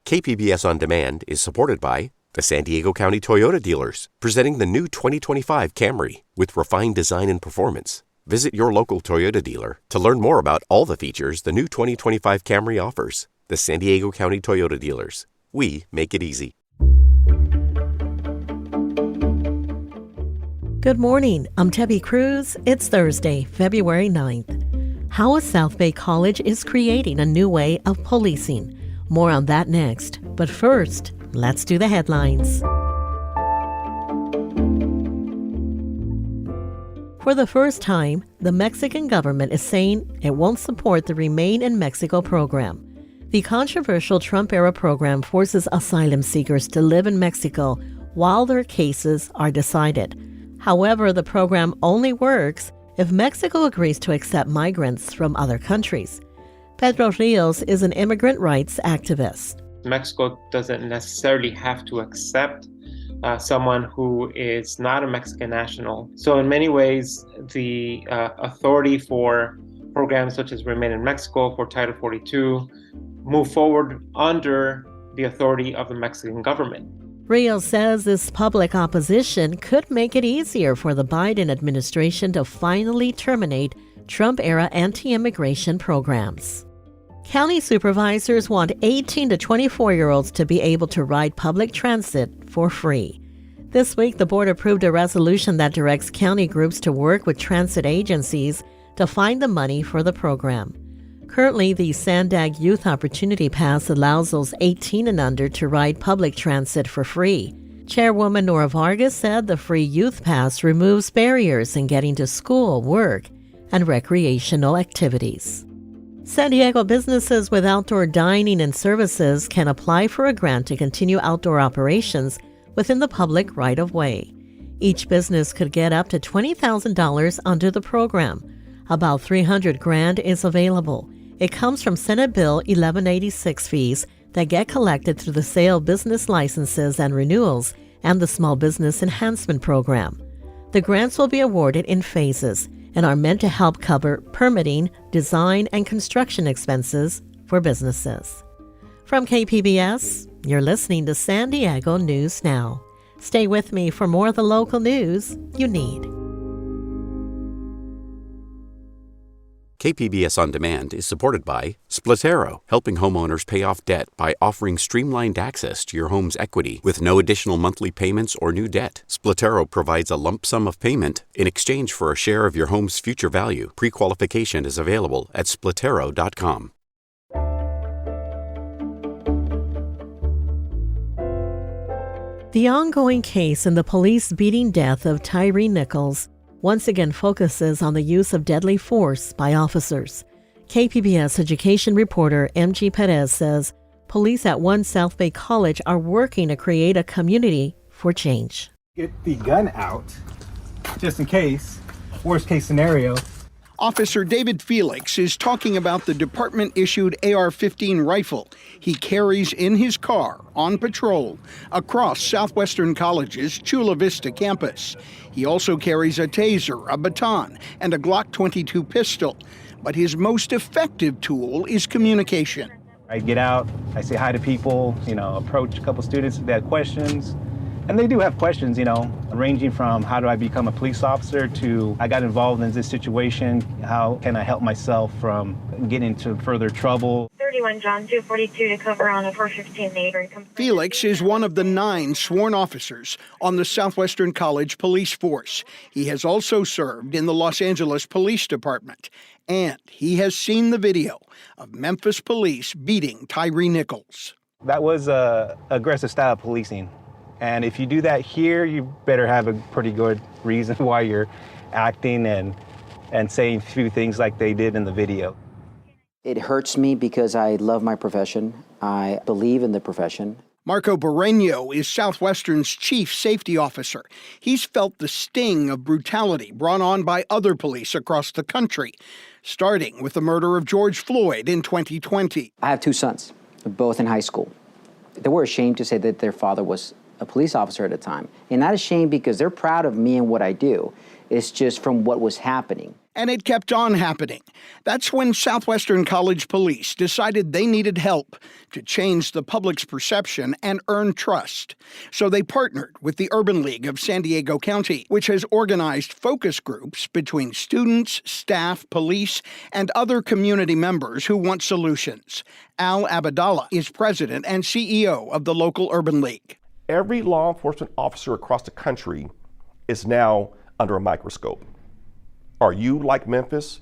KPBS On Demand is supported by the San Diego County Toyota dealers, presenting the new 2025 Camry with refined design and performance. Visit your local Toyota dealer to learn more about all the features the new 2025 Camry offers. The San Diego County Toyota dealers. We make it easy. Good morning. I'm Tebby Cruz. It's Thursday, February 9th. How a South Bay college is creating a new way of policing. More on that next. But first, let's do the headlines. For the first time, the Mexican government is saying it won't support the Remain in Mexico program. The controversial Trump-era program forces asylum seekers to live in Mexico while their cases are decided. However, the program only works if Mexico agrees to accept migrants from other countries. Pedro Rios is an immigrant rights activist. Mexico doesn't necessarily have to accept someone who is not a Mexican national. So in many ways, the authority for programs such as Remain in Mexico, for Title 42, move forward under the authority of the Mexican government. Rios says this public opposition could make it easier for the Biden administration to finally terminate Trump-era anti-immigration programs. County supervisors want 18 to 24-year-olds to be able to ride public transit for free. This week, the board approved a resolution that directs county groups to work with transit agencies to find the money for the program. Currently, the Sandag Youth Opportunity Pass allows those 18 and under to ride public transit for free. Chairwoman Nora Vargas said the free youth pass removes barriers in getting to school, work, and recreational activities. San Diego businesses with outdoor dining and services can apply for a grant to continue outdoor operations within the public right-of-way. Each business could get up to $20,000 under the program. About $300,000 is available. It comes from Senate Bill 1186 fees that get collected through the sale of business licenses and renewals and the Small Business Enhancement Program. The grants will be awarded in phases and are meant to help cover permitting, design, and construction expenses for businesses. From KPBS, you're listening to San Diego News Now. Stay with me for more of the local news you need. KPBS On Demand is supported by Splatero, helping homeowners pay off debt by offering streamlined access to your home's equity with no additional monthly payments or new debt. Splatero provides a lump sum of payment in exchange for a share of your home's future value. Pre-qualification is available at splatero.com. The ongoing case in the police beating death of Tyre Nichols once again focuses on the use of deadly force by officers. KPBS education reporter M.G. Perez says police at one South Bay college are working to create a community for change. Get the gun out, just in case, worst case scenario. Officer David Felix is talking about the department-issued AR-15 rifle he carries in his car on patrol across Southwestern College's Chula Vista campus. He also carries a taser, a baton, and a Glock 22 pistol. But his most effective tool is communication. I get out, I say hi to people, approach a couple students if they have questions. And they do have questions, ranging from how do I become a police officer to I got involved in this situation, how can I help myself from getting into further trouble. 31 John 242 to cover on a 415 neighbor. Felix is one of the 9 sworn officers on the Southwestern College Police Force. He has also served in the Los Angeles Police Department. And he has seen the video of Memphis police beating Tyre Nichols. That was aggressive style of policing. And if you do that here, you better have a pretty good reason why you're acting and saying a few things like they did in the video. It hurts me because I love my profession. I believe in the profession. Marco Barreño is Southwestern's chief safety officer. He's felt the sting of brutality brought on by other police across the country, starting with the murder of George Floyd in 2020. I have 2 sons, both in high school. They were ashamed to say that their father was a police officer at the time. And not ashamed because they're proud of me and what I do. It's just from what was happening. And it kept on happening. That's when Southwestern College Police decided they needed help to change the public's perception and earn trust. So they partnered with the Urban League of San Diego County, which has organized focus groups between students, staff, police, and other community members who want solutions. Al Abdallah is president and CEO of the local Urban League. Every law enforcement officer across the country is now under a microscope. Are you like Memphis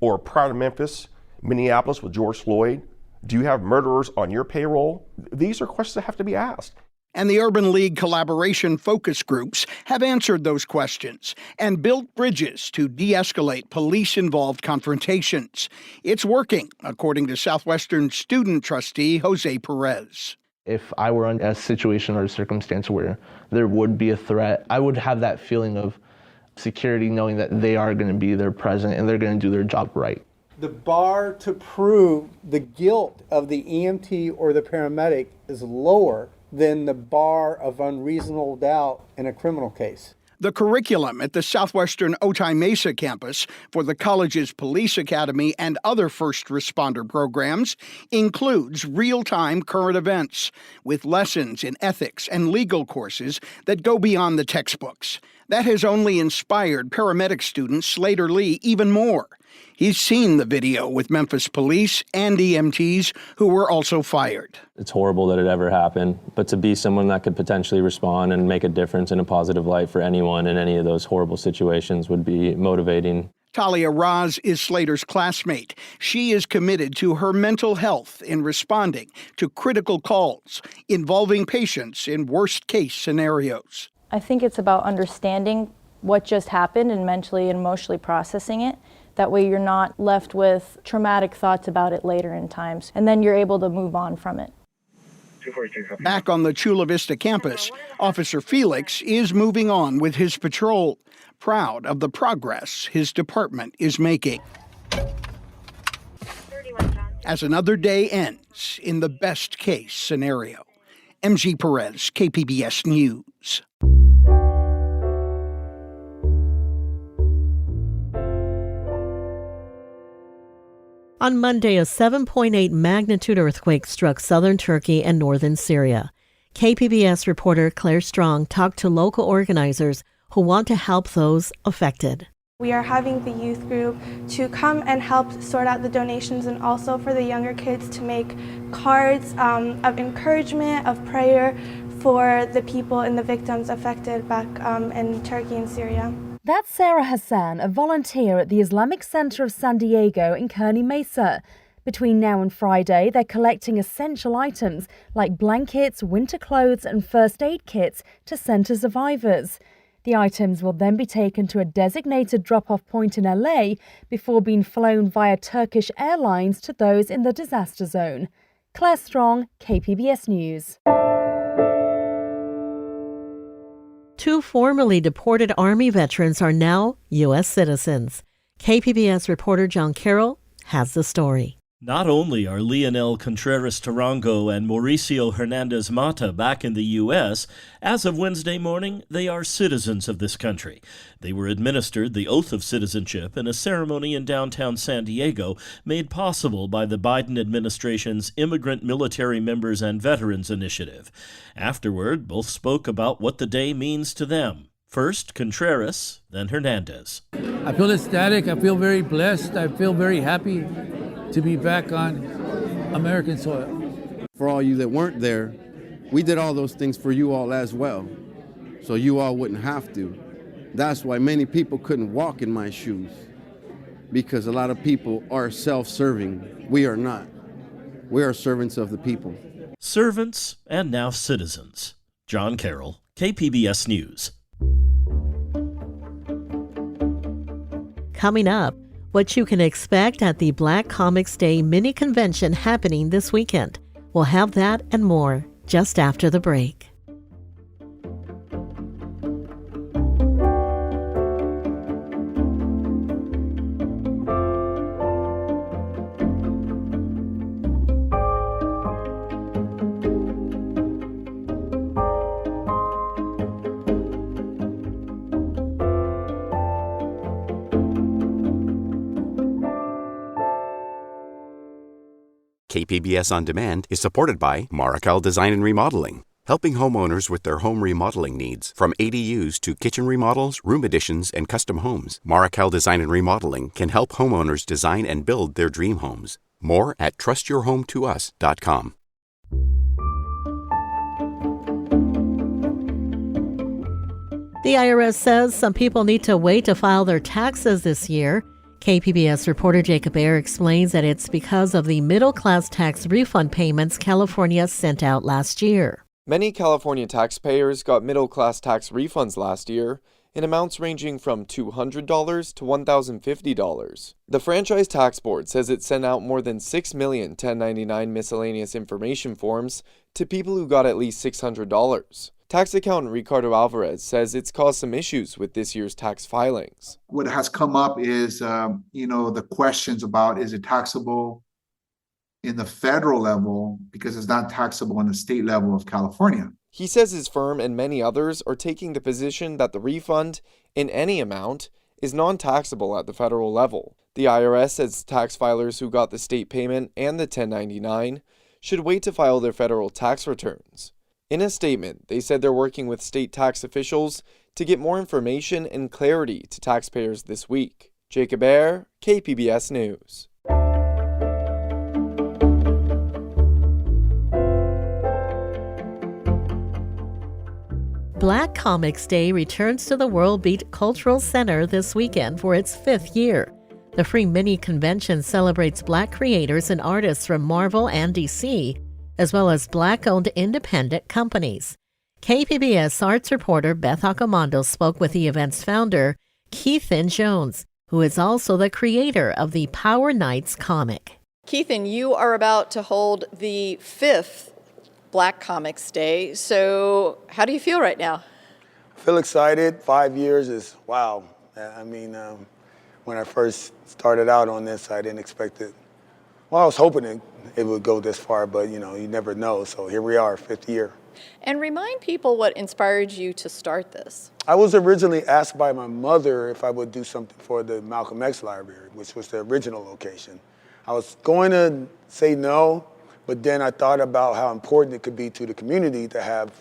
or prior to Memphis, Minneapolis with George Floyd? Do you have murderers on your payroll? These are questions that have to be asked. And the Urban League collaboration focus groups have answered those questions and built bridges to de-escalate police-involved confrontations. It's working, according to Southwestern student trustee Jose Perez. If I were in a situation or a circumstance where there would be a threat, I would have that feeling of security, knowing that they are going to be there present and they're going to do their job right. The bar to prove the guilt of the EMT or the paramedic is lower than the bar of unreasonable doubt in a criminal case. The curriculum at the Southwestern Otay Mesa campus for the college's police academy and other first responder programs includes real-time current events with lessons in ethics and legal courses that go beyond the textbooks. That has only inspired paramedic student Slater Lee even more. He's seen the video with Memphis police and EMTs who were also fired. It's horrible that it ever happened, but to be someone that could potentially respond and make a difference in a positive light for anyone in any of those horrible situations would be motivating. Talia Raz is Slater's classmate. She is committed to her mental health in responding to critical calls involving patients in worst-case scenarios. I think it's about understanding what just happened and mentally and emotionally processing it. That way you're not left with traumatic thoughts about it later in times, and then you're able to move on from it. Back on the Chula Vista campus, Officer Felix is moving on with his patrol, proud of the progress his department is making. As another day ends in the best-case scenario. MG Perez, KPBS News. On Monday, a 7.8 magnitude earthquake struck southern Turkey and northern Syria. KPBS reporter Claire Strong talked to local organizers who want to help those affected. We are having the youth group to come and help sort out the donations, and also for the younger kids to make cards of encouragement, of prayer for the people and the victims affected back in Turkey and Syria. That's Sarah Hassan, a volunteer at the Islamic Center of San Diego in Kearny Mesa. Between now and Friday, they're collecting essential items like blankets, winter clothes, and first aid kits to send to survivors. The items will then be taken to a designated drop-off point in LA before being flown via Turkish Airlines to those in the disaster zone. Claire Strong, KPBS News. Two formerly deported Army veterans are now U.S. citizens. KPBS reporter John Carroll has the story. Not only are Leonel Contreras Tarango and Mauricio Hernandez Mata back in the U.S., as of Wednesday morning, they are citizens of this country. They were administered the oath of citizenship in a ceremony in downtown San Diego made possible by the Biden administration's Immigrant Military Members and Veterans Initiative. Afterward, both spoke about what the day means to them. First, Contreras, then Hernandez. I feel ecstatic. I feel very blessed. I feel very happy to be back on American soil. For all you that weren't there, we did all those things for you all as well, so you all wouldn't have to. That's why many people couldn't walk in my shoes, because a lot of people are self-serving. We are not. We are servants of the people. Servants and now citizens. John Carroll, KPBS News. Coming up, what you can expect at the Black Comix Day mini convention happening this weekend. We'll have that and more just after the break. KPBS On Demand is supported by Markel Design and Remodeling, helping homeowners with their home remodeling needs. From ADUs to kitchen remodels, room additions, and custom homes, Markel Design and Remodeling can help homeowners design and build their dream homes. More at trustyourhometous.com. The IRS says some people need to wait to file their taxes this year. KPBS reporter Jacob Ayer explains that it's because of the middle-class tax refund payments California sent out last year. Many California taxpayers got middle-class tax refunds last year in amounts ranging from $200 to $1,050. The Franchise Tax Board says it sent out more than 6 million 1099 miscellaneous information forms to people who got at least $600. Tax accountant Ricardo Alvarez says it's caused some issues with this year's tax filings. What has come up is, the questions about, is it taxable in the federal level because it's not taxable in the state level of California. He says his firm and many others are taking the position that the refund, in any amount, is non-taxable at the federal level. The IRS says tax filers who got the state payment and the 1099 should wait to file their federal tax returns. In a statement, they said they're working with state tax officials to get more information and clarity to taxpayers this week. Jacob Ayer, KPBS News. Black Comix Day returns to the World Beat Cultural Center this weekend for its 5th year. The free mini convention celebrates Black creators and artists from Marvel and DC, as well as Black-owned independent companies. KPBS arts reporter Beth Accomando spoke with the event's founder, Keithan Jones, who is also the creator of the Power Nights comic. Keithan, you are about to hold the 5th Black Comix Day, so how do you feel right now? I feel excited. 5 years is wow. I mean, when I first started out on this, I didn't expect it. Well, I was hoping it would go this far, but you never know. So here we are, 5th year. And remind people what inspired you to start this. I was originally asked by my mother if I would do something for the Malcolm X Library, which was the original location. I was going to say no, but then I thought about how important it could be to the community to have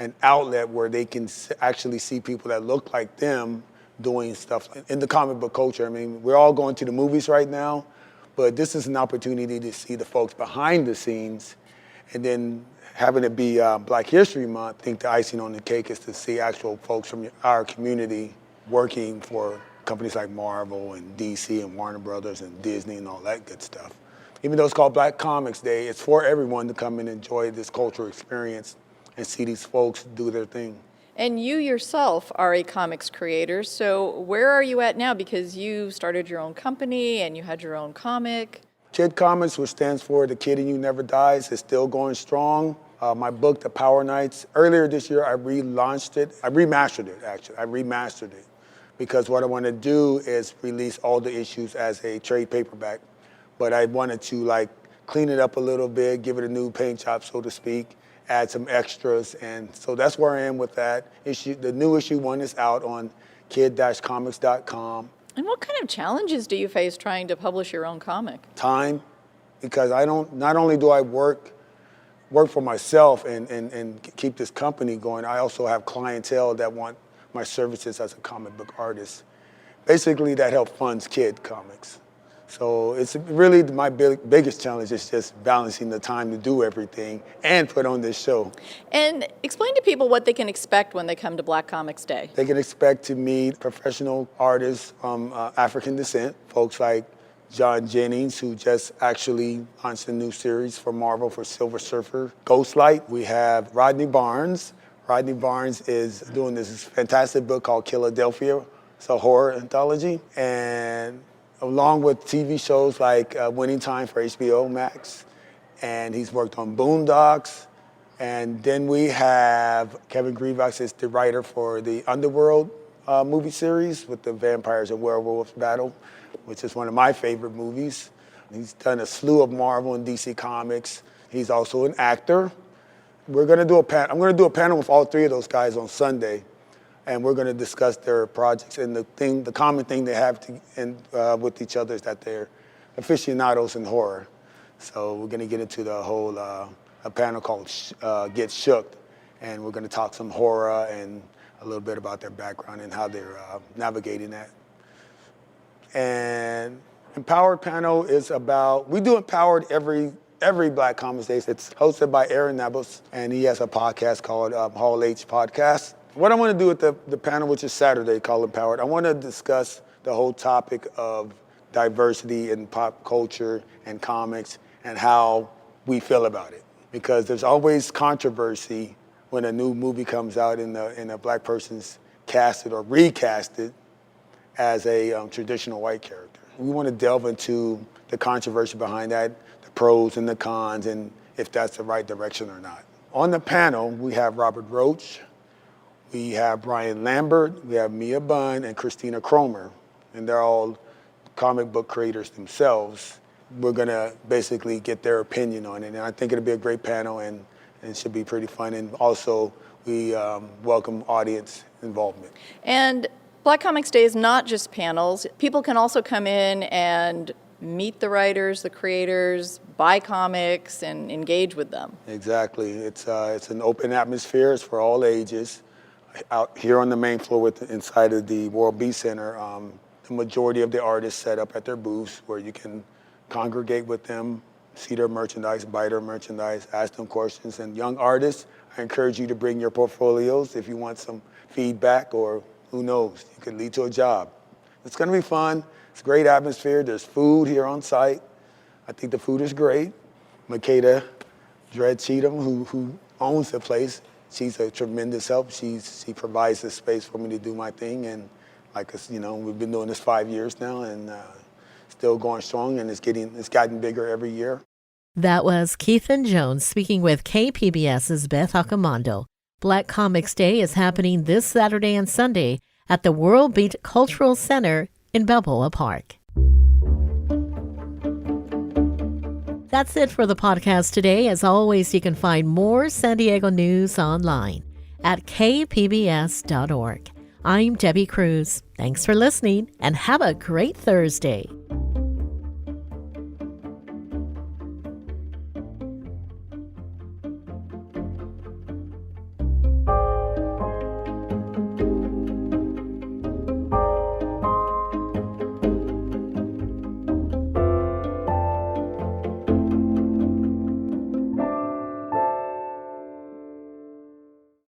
an outlet where they can actually see people that look like them doing stuff in the comic book culture. I mean, we're all going to the movies right now, but this is an opportunity to see the folks behind the scenes. And then having it be Black History Month, I think the icing on the cake is to see actual folks from our community working for companies like Marvel and DC and Warner Brothers and Disney and all that good stuff. Even though it's called Black Comix Day, it's for everyone to come and enjoy this cultural experience and see these folks do their thing. And you yourself are a comics creator, so where are you at now? Because you started your own company and you had your own comic. Kid Comics, which stands for The Kid in You Never Dies, is still going strong. My book, The Power Nights, earlier this year I relaunched it. I remastered it, actually. I remastered it because what I want to do is release all the issues as a trade paperback. But I wanted to clean it up a little bit, give it a new paint job, so to speak, add some extras. And so that's where I am with that issue. The new issue 1 is out on kid-comics.com. And what kind of challenges do you face trying to publish your own comic? Time, because not only do I work for myself and keep this company going, I also have clientele that want my services as a comic book artist. Basically, that helps funds Kid Comics. So it's really my biggest challenge is just balancing the time to do everything and put on this show. And explain to people what they can expect when they come to Black Comix Day. They can expect to meet professional artists from African descent, folks like John Jennings, who just actually launched a new series for Marvel for Silver Surfer, Ghostlight. We have Rodney Barnes. Rodney Barnes is doing this fantastic book called Philadelphia. It's a horror anthology. And along with TV shows like Winning Time for HBO Max, and he's worked on Boondocks. And then we have Kevin Grievax is the writer for the Underworld movie series with the vampires and werewolves battle, which is one of my favorite movies. He's done a slew of Marvel and DC comics. He's also an actor. We're gonna do a panel. I'm gonna do a panel with all 3 of those guys on Sunday. And we're going to discuss their projects and the common thing they have with each other is that they're aficionados in horror. So we're going to get into the whole a panel called Get Shook, and we're going to talk some horror and a little bit about their background and how they're navigating that. And Empowered panel is about, we do Empowered every Black Comix Day. It's hosted by Tyre Nichols, and he has a podcast called Hall H Podcast. What I want to do with the panel, which is Saturday, called Empowered, I want to discuss the whole topic of diversity in pop culture and comics and how we feel about it. Because there's always controversy when a new movie comes out and a Black person's casted or recasted as a traditional white character. We want to delve into the controversy behind that, the pros and the cons, and if that's the right direction or not. On the panel, we have Robert Roach, we have Brian Lambert, we have Mia Bunn, and Christina Cromer, and they're all comic book creators themselves. We're gonna basically get their opinion on it, and I think it'll be a great panel, and it should be pretty fun, and also we welcome audience involvement. And Black Comix Day is not just panels. People can also come in and meet the writers, the creators, buy comics, and engage with them. Exactly. It's an open atmosphere. It's for all ages. Out here on the main floor inside of the World Beat Center, the majority of the artists set up at their booths where you can congregate with them, see their merchandise, buy their merchandise, ask them questions. And young artists, I encourage you to bring your portfolios if you want some feedback, or who knows, you could lead to a job. It's gonna be fun. It's a great atmosphere. There's food here on site. I think the food is great. Makeda Dredd Cheatham, who owns the place, she's a tremendous help. She provides the space for me to do my thing, and we've been doing this 5 years now, and still going strong, and it's gotten bigger every year. That was Keithan Jones speaking with KPBS's Beth Accomando. Black Comix Day is happening this Saturday and Sunday at the World Beat Cultural Center in Balboa Park. That's it for the podcast today. As always, you can find more San Diego news online at kpbs.org. I'm Debbie Cruz. Thanks for listening, and have a great Thursday.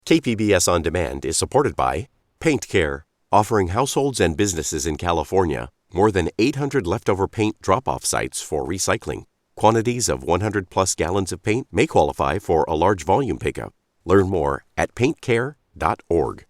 KPBS On Demand is supported by Paint Care, offering households and businesses in California more than 800 leftover paint drop-off sites for recycling. Quantities of 100-plus gallons of paint may qualify for a large volume pickup. Learn more at paintcare.org.